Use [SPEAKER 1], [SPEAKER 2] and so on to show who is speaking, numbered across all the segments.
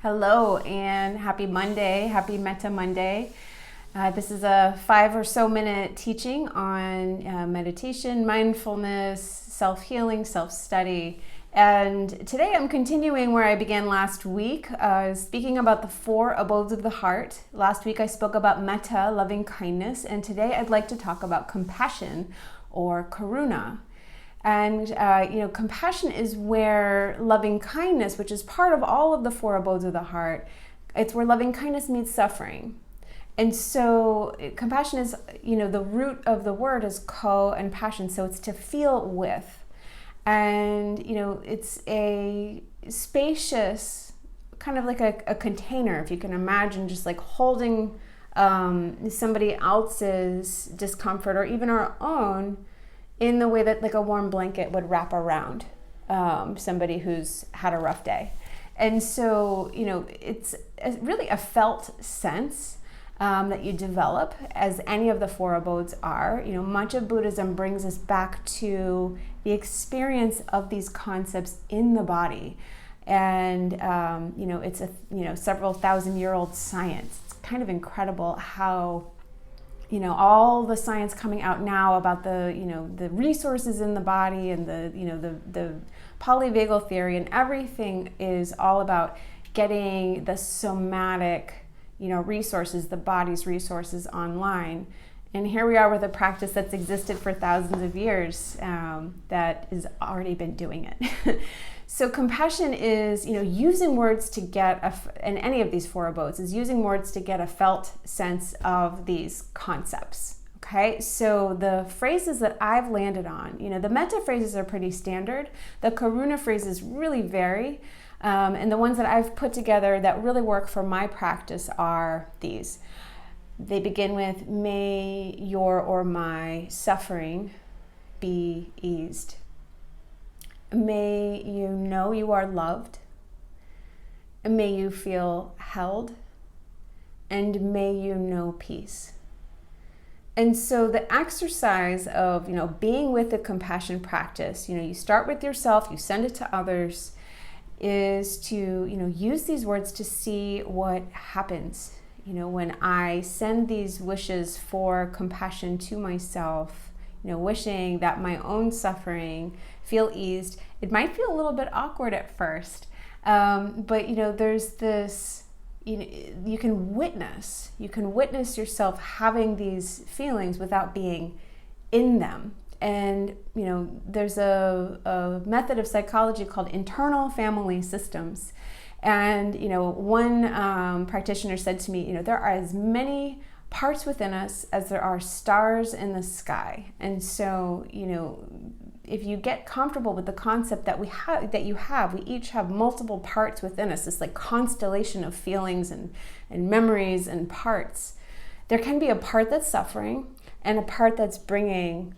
[SPEAKER 1] Hello and happy Monday, happy Metta Monday. This is a 5 or so minute teaching on meditation, mindfulness, self-healing, self-study. And today I'm continuing where I began last week, speaking about the 4 abodes of the heart. Last week I spoke about metta, loving kindness, and today I'd like to talk about compassion or karuna. And, compassion is where loving kindness, which is part of all of the 4 abodes of the heart, it's where loving kindness meets suffering. And so compassion is, the root of the word is ko and passion. So it's to feel with. And, it's a spacious, kind of like a container, if you can imagine, just like holding somebody else's discomfort or even our own, in the way that like a warm blanket would wrap around somebody who's had a rough day. And so, it's really a felt sense that you develop, as any of the 4 abodes are. Much of Buddhism brings us back to the experience of these concepts in the body. And, it's a, several thousand-year-old science. It's kind of incredible how all the science coming out now about the resources in the body and the polyvagal theory and everything is all about getting the somatic, resources, the body's resources online. And here we are with a practice that's existed for thousands of years that has already been doing it. So compassion is, using words to get, and any of these 4 abodes, is using words to get a felt sense of these concepts. Okay, so the phrases that I've landed on, the metta phrases are pretty standard. The karuna phrases really vary. And the ones that I've put together that really work for my practice are these. They begin with, may your or my suffering be eased. May you know you are loved. May you feel held. And may you know peace. And so the exercise of, being with the compassion practice, you start with yourself, you send it to others, is to, use these words to see what happens. When I send these wishes for compassion to myself, wishing that my own suffering feel eased. It might feel a little bit awkward at first, but there's this, you can witness yourself having these feelings without being in them. And, there's a method of psychology called internal family systems. And, one practitioner said to me, there are as many parts within us as there are stars in the sky. And so, if you get comfortable with the concept that we each have multiple parts within us, this like constellation of feelings and memories and parts. There can be a part that's suffering and a part that's bringing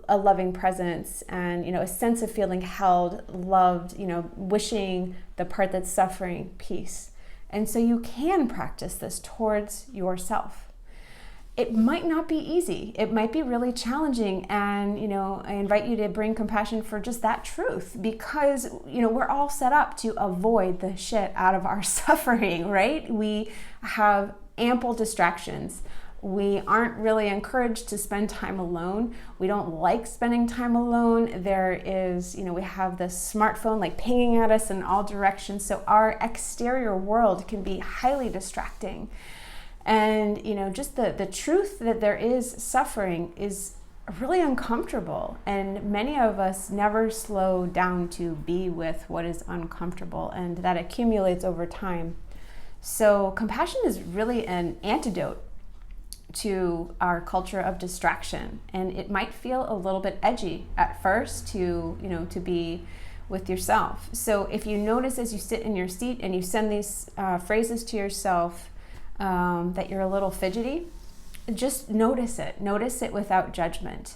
[SPEAKER 1] a loving presence and, a sense of feeling held, loved, wishing the part that's suffering peace. And so you can practice this towards yourself. It might not be easy. It might be really challenging. And, I invite you to bring compassion for just that truth, because, we're all set up to avoid the shit out of our suffering, right? We have ample distractions. We aren't really encouraged to spend time alone. We don't like spending time alone. There is, we have the smartphone like pinging at us in all directions. So our exterior world can be highly distracting. And, just the truth that there is suffering is really uncomfortable. And many of us never slow down to be with what is uncomfortable, and that accumulates over time. So compassion is really an antidote to our culture of distraction. And it might feel a little bit edgy at first to be with yourself. So if you notice as you sit in your seat and you send these phrases to yourself, that you're a little fidgety, just notice it without judgment.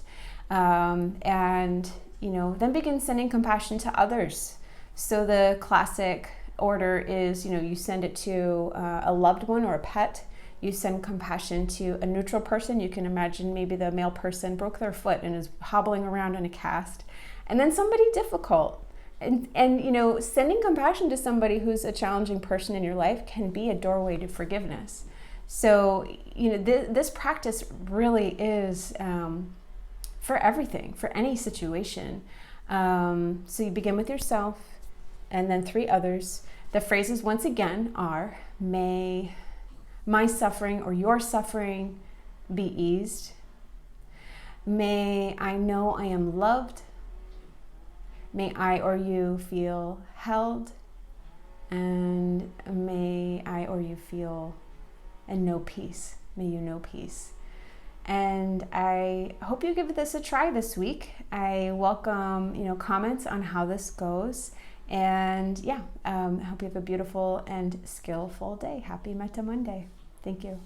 [SPEAKER 1] And, then begin sending compassion to others. So the classic order is, you send it to a loved one or a pet. You send compassion to a neutral person. You can imagine maybe the male person broke their foot and is hobbling around in a cast. And then somebody difficult. And you know, sending compassion to somebody who's a challenging person in your life can be a doorway to forgiveness. So, you know, this practice really is for everything, for any situation. So you begin with yourself and then 3 others. The phrases once again are, may my suffering or your suffering be eased. May I know I am loved. May I or you feel held. And may I or you feel and know peace. May you know peace. And I hope you give this a try this week. I welcome, you know, comments on how this goes. And yeah, I hope you have a beautiful and skillful day. Happy Metta Monday. Thank you.